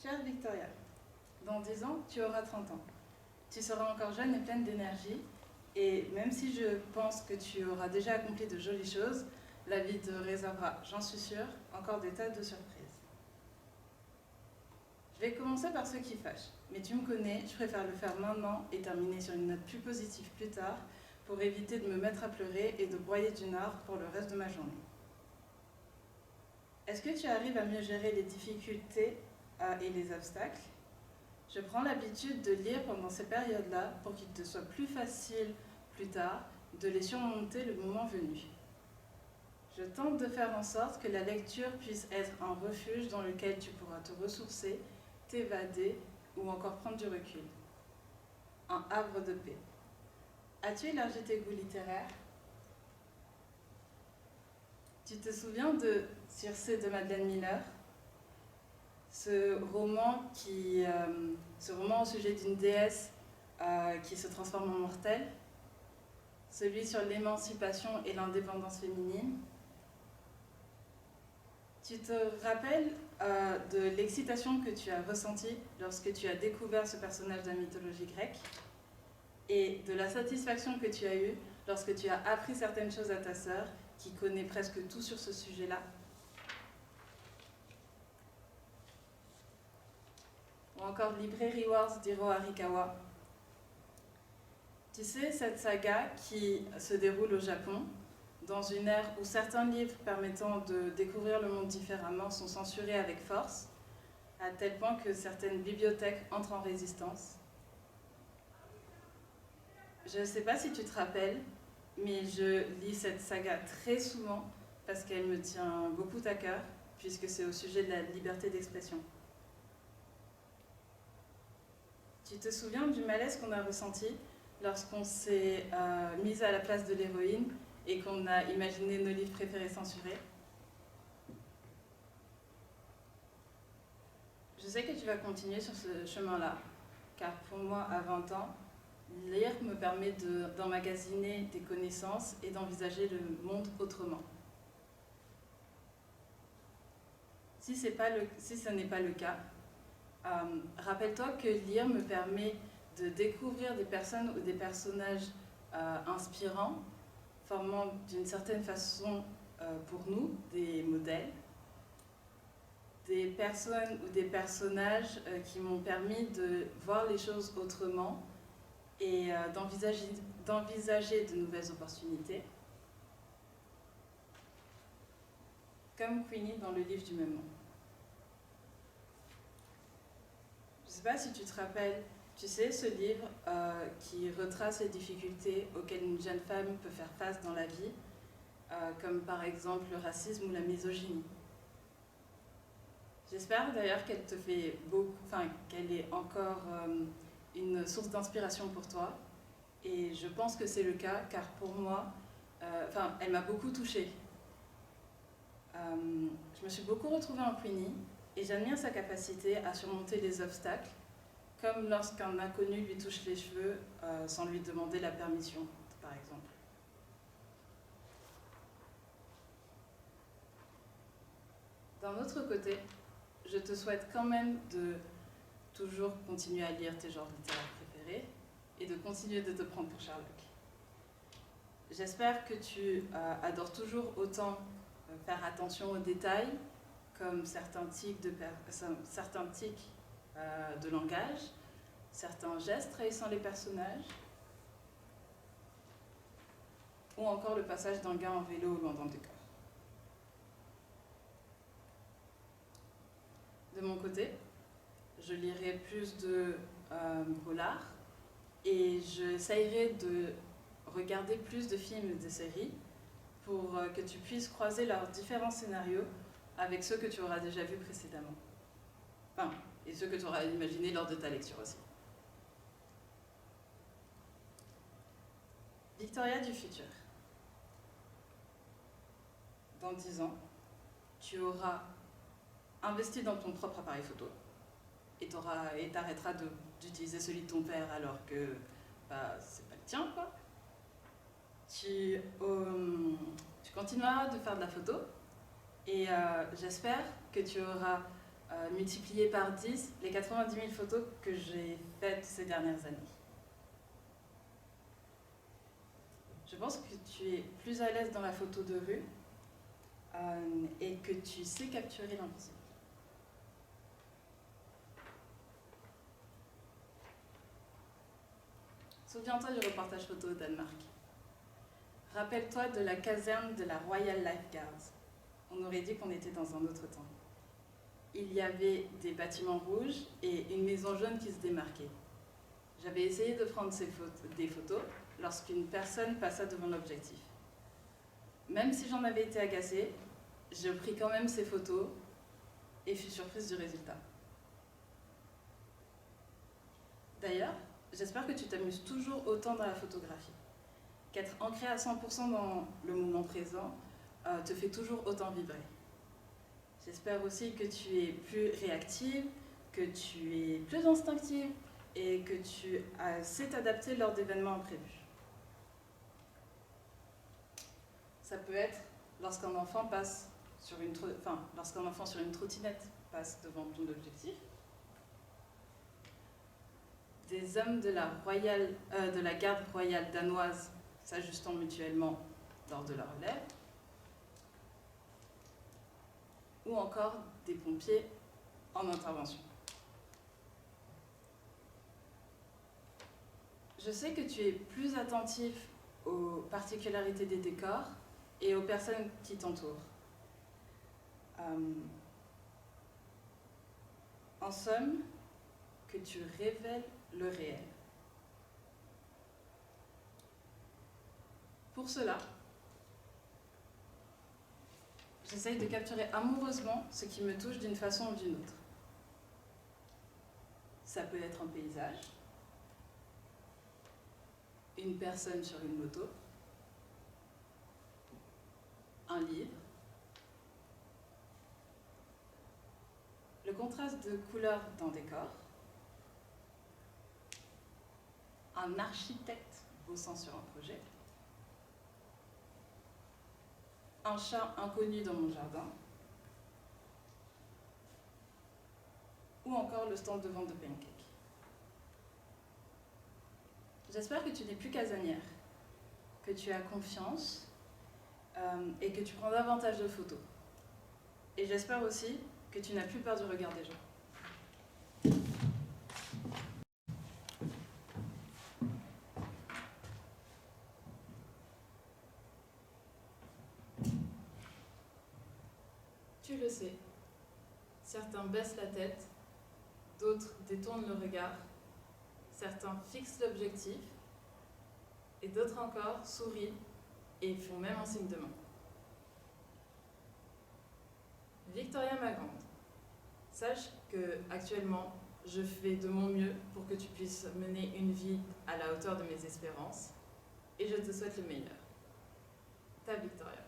Chère Victoria, dans 10 ans, tu auras 30 ans. Tu seras encore jeune et pleine d'énergie, et même si je pense que tu auras déjà accompli de jolies choses, la vie te réservera, j'en suis sûre, encore des tas de surprises. Je vais commencer par ce qui fâche, mais tu me connais, je préfère le faire maintenant et terminer sur une note plus positive plus tard, pour éviter de me mettre à pleurer et de broyer du nord pour le reste de ma journée. Est-ce que tu arrives à mieux gérer les difficultés et les obstacles? Je prends l'habitude de lire pendant ces périodes-là pour qu'il te soit plus facile plus tard de les surmonter le moment venu. Je tente de faire en sorte que la lecture puisse être un refuge dans lequel tu pourras te ressourcer, t'évader ou encore prendre du recul. Un havre de paix. As-tu élargi tes goûts littéraires? Tu te souviens de Circé de Madeleine Miller? Ce roman au sujet d'une déesse qui se transforme en mortelle, celui sur l'émancipation et l'indépendance féminine. Tu te rappelles de l'excitation que tu as ressentie lorsque tu as découvert ce personnage de la mythologie grecque et de la satisfaction que tu as eue lorsque tu as appris certaines choses à ta sœur qui connaît presque tout sur ce sujet-là? Ou encore Library Wars d'Hiro Arikawa. Tu sais, cette saga qui se déroule au Japon, dans une ère où certains livres permettant de découvrir le monde différemment sont censurés avec force, à tel point que certaines bibliothèques entrent en résistance. Je ne sais pas si tu te rappelles, mais je lis cette saga très souvent parce qu'elle me tient beaucoup à cœur, puisque c'est au sujet de la liberté d'expression. Tu te souviens du malaise qu'on a ressenti lorsqu'on s'est mis à la place de l'héroïne et qu'on a imaginé nos livres préférés censurés? Je sais que tu vas continuer sur ce chemin-là, car pour moi, à 20 ans, lire me permet d'emmagasiner des connaissances et d'envisager le monde autrement. Si ce n'est pas le cas, rappelle-toi que lire me permet de découvrir des personnes ou des personnages inspirants, formant d'une certaine façon pour nous des modèles, des personnes ou des personnages qui m'ont permis de voir les choses autrement et d'envisager de nouvelles opportunités, comme Queenie dans le livre du même nom. Je ne sais pas si tu te rappelles, tu sais, ce livre qui retrace les difficultés auxquelles une jeune femme peut faire face dans la vie, comme par exemple le racisme ou la misogynie. J'espère d'ailleurs qu'elle te fait qu'elle est encore une source d'inspiration pour toi. Et je pense que c'est le cas, car pour moi, elle m'a beaucoup touchée. Je me suis beaucoup retrouvée en Queenie et j'admire sa capacité à surmonter les obstacles, comme lorsqu'un inconnu lui touche les cheveux sans lui demander la permission, par exemple. D'un autre côté, je te souhaite quand même de toujours continuer à lire tes genres littéraires préférés et de continuer de te prendre pour Sherlock. J'espère que tu adores toujours autant faire attention aux détails, comme certains tics de langage, certains gestes trahissant les personnages, ou encore le passage d'un gars en vélo au loin dans le décor. De mon côté, je lirai plus de polars et j'essayerai de regarder plus de films et de séries pour que tu puisses croiser leurs différents scénarios avec ceux que tu auras déjà vus précédemment. Et ceux que tu auras imaginés lors de ta lecture aussi. Victoria du futur. Dans 10 ans, tu auras investi dans ton propre appareil photo et t'arrêteras d'utiliser celui de ton père alors que c'est pas le tien, quoi. Tu continueras de faire de la photo et j'espère que tu auras multiplié par 10 les 90 000 photos que j'ai faites ces dernières années. Je pense que tu es plus à l'aise dans la photo de rue et que tu sais capturer l'invisible. Souviens-toi du reportage photo au Danemark. Rappelle-toi de la caserne de la Royal Life Guards. On aurait dit qu'on était dans un autre temps. Il y avait des bâtiments rouges et une maison jaune qui se démarquait. J'avais essayé de prendre des photos lorsqu'une personne passa devant l'objectif. Même si j'en avais été agacée, j'ai pris quand même ces photos et fus surprise du résultat. D'ailleurs, j'espère que tu t'amuses toujours autant dans la photographie, qu'être ancré à 100% dans le moment présent te fait toujours autant vibrer. J'espère aussi que tu es plus réactive, que tu es plus instinctive et que tu sais t'adapter lors d'événements imprévus. Ça peut être lorsqu'un enfant sur une trottinette passe devant ton objectif, des hommes de la garde royale danoise s'ajustant mutuellement lors de la relève, ou encore des pompiers en intervention. Je sais que tu es plus attentif aux particularités des décors et aux personnes qui t'entourent. En somme, que tu révèles le réel. Pour cela, j'essaye de capturer amoureusement ce qui me touche d'une façon ou d'une autre. Ça peut être un paysage, une personne sur une moto, un livre, le contraste de couleurs d'un décor, un architecte bossant sur un projet, un chat inconnu dans mon jardin, ou encore le stand de vente de pancakes. J'espère que tu n'es plus casanière, que tu as confiance et que tu prends davantage de photos. Et j'espère aussi que tu n'as plus peur du regard des gens. Tu le sais, certains baissent la tête, d'autres détournent le regard, certains fixent l'objectif, et d'autres encore sourient et font même un signe de main. Victoria ma grande, sache que actuellement, je fais de mon mieux pour que tu puisses mener une vie à la hauteur de mes espérances, et je te souhaite le meilleur. Ta Victoria.